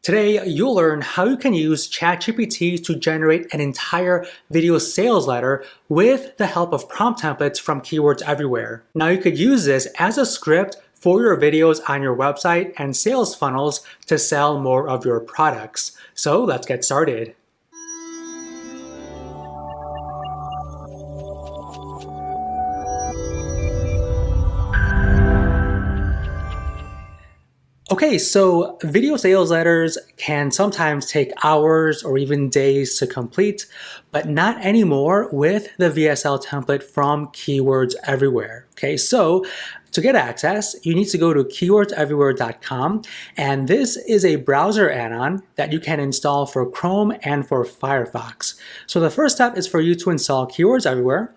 Today, you'll learn how you can use ChatGPT to generate an entire video sales letter with the help of prompt templates from Keywords Everywhere. Now, you could use this as a script for your videos on your website and sales funnels to sell more of your products. So let's get started. Okay, so video sales letters can sometimes take hours or even days to complete, but not anymore with the VSL template from Keywords Everywhere. Okay, so to get access, you need to go to keywordseverywhere.com, and this is a browser add-on that you can install for Chrome and for Firefox. So the first step is for you to install Keywords Everywhere,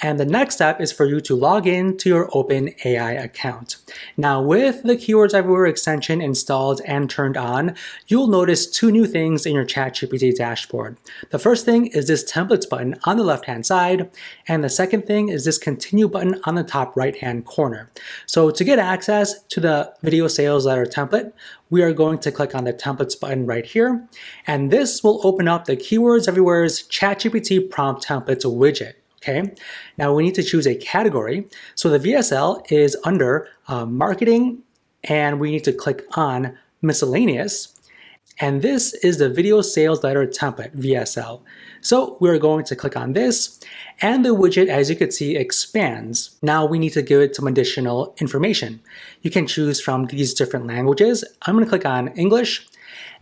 and the next step is for you to log in to your OpenAI account. Now, with the Keywords Everywhere extension installed and turned on, you'll notice two new things in your ChatGPT dashboard. The first thing is this templates button on the left-hand side, and the second thing is this continue button on the top right-hand corner. So to get access to the video sales letter template, we are going to click on the templates button right here, and this will open up the Keywords Everywhere's ChatGPT prompt templates widget. Okay, now we need to choose a category. So the VSL is under marketing, and we need to click on miscellaneous. And this is the video sales letter template, VSL. So we're going to click on this, and the widget, as you can see, expands. Now we need to give it some additional information. You can choose from these different languages. I'm going to click on English,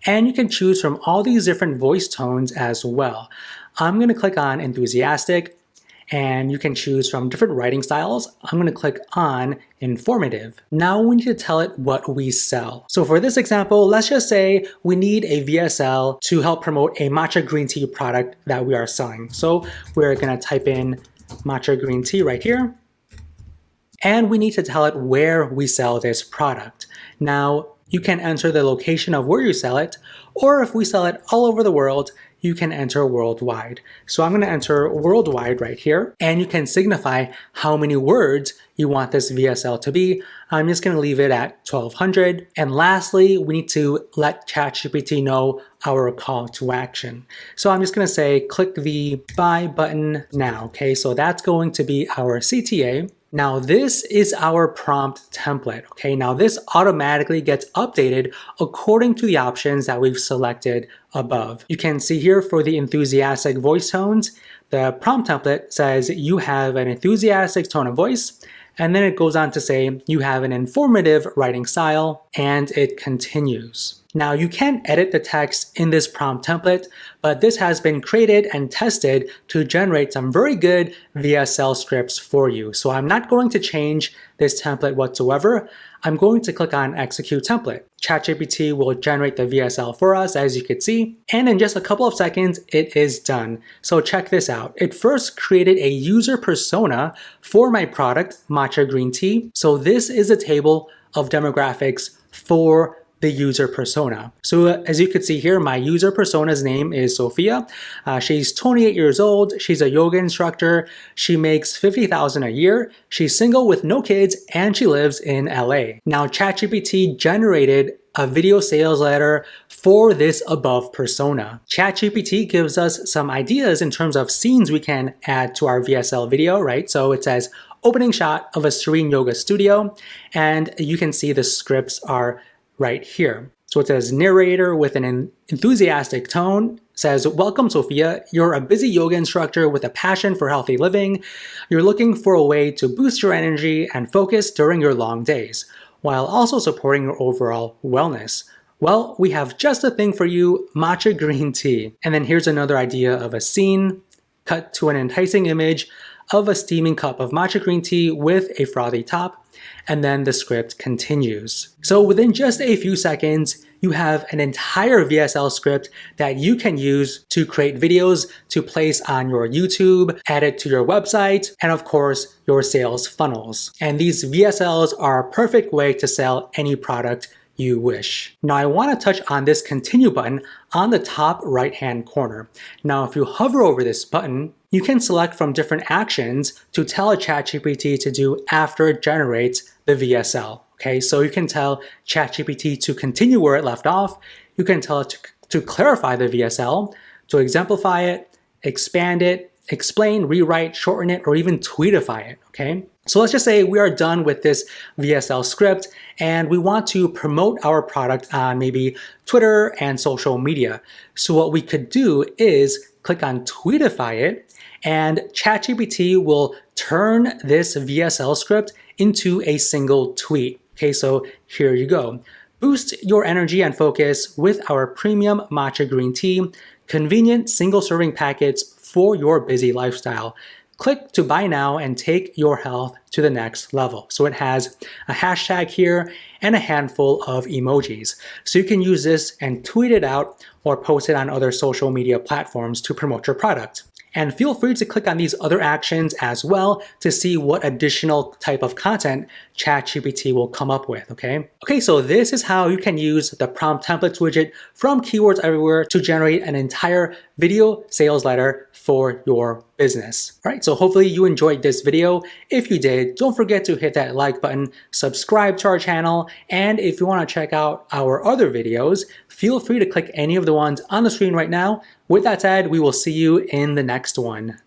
and you can choose from all these different voice tones as well. I'm going to click on enthusiastic, and you can choose from different writing styles. I'm going to click on informative. Now we need to tell it what we sell. So for this example, let's just say we need a VSL to help promote a matcha green tea product that we are selling. So we're going to type in matcha green tea right here. And we need to tell it where we sell this product. Now, you can enter the location of where you sell it, or if we sell it all over the world, you can enter worldwide. So I'm going to enter worldwide right here, and you can signify how many words you want this VSL to be. I'm just going to leave it at 1200. And lastly, we need to let ChatGPT know our call to action. So I'm just going to say, click the buy button now. Okay, so that's going to be our CTA. Now this is our prompt template, okay? Now this automatically gets updated according to the options that we've selected above. You can see here for the enthusiastic voice tones, the prompt template says you have an enthusiastic tone of voice, and then it goes on to say you have an informative writing style, and it continues. Now you can edit the text in this prompt template, but this has been created and tested to generate some very good VSL scripts for you. So I'm not going to change this template whatsoever. I'm going to click on execute template. ChatGPT will generate the VSL for us, as you can see, and in just a couple of seconds, it is done. So check this out. It first created a user persona for my product, matcha green tea. So this is a table of demographics for the user persona. So as you can see here, my user persona's name is Sophia. She's 28 years old. She's a yoga instructor. She makes $50,000 a year. She's single with no kids, and she lives in LA. Now, ChatGPT generated a video sales letter for this above persona. ChatGPT gives us some ideas in terms of scenes we can add to our VSL video, right? So it says opening shot of a serene yoga studio, and you can see the scripts are right here. So it says narrator with an enthusiastic tone says, welcome Sophia, you're a busy yoga instructor with a passion for healthy living. You're looking for a way to boost your energy and focus during your long days, while also supporting your overall wellness. Well, we have just a thing for you, matcha green tea. And then here's another idea of a scene, cut to an enticing image of a steaming cup of matcha green tea with a frothy top, and then the script continues. So within just a few seconds, you have an entire VSL script that you can use to create videos to place on your YouTube, add it to your website, and of course, your sales funnels. And these VSLs are a perfect way to sell any product you wish. Now I want to touch on this continue button on the top right-hand corner. Now if you hover over this button, you can select from different actions to tell a ChatGPT to do after it generates the VSL. Okay, so you can tell ChatGPT to continue where it left off. you can tell it to clarify the VSL, to exemplify it, expand it, explain, rewrite, shorten it, or even tweetify it, okay? So let's just say we are done with this VSL script and we want to promote our product on maybe Twitter and social media. So what we could do is click on tweetify it, and ChatGPT will turn this VSL script into a single tweet. Okay, so here you go. Boost your energy and focus with our premium matcha green tea, convenient single serving packets for your busy lifestyle. Click to buy now and take your health to the next level. So it has a hashtag here and a handful of emojis. So you can use this and tweet it out or post it on other social media platforms to promote your product. And feel free to click on these other actions as well to see what additional type of content ChatGPT will come up with, okay? Okay, so this is how you can use the prompt templates widget from Keywords Everywhere to generate an entire video sales letter for your business. All right, so hopefully you enjoyed this video. If you did, don't forget to hit that like button, subscribe to our channel, and if you want to check out our other videos, feel free to click any of the ones on the screen right now. With that said, we will see you in the next one.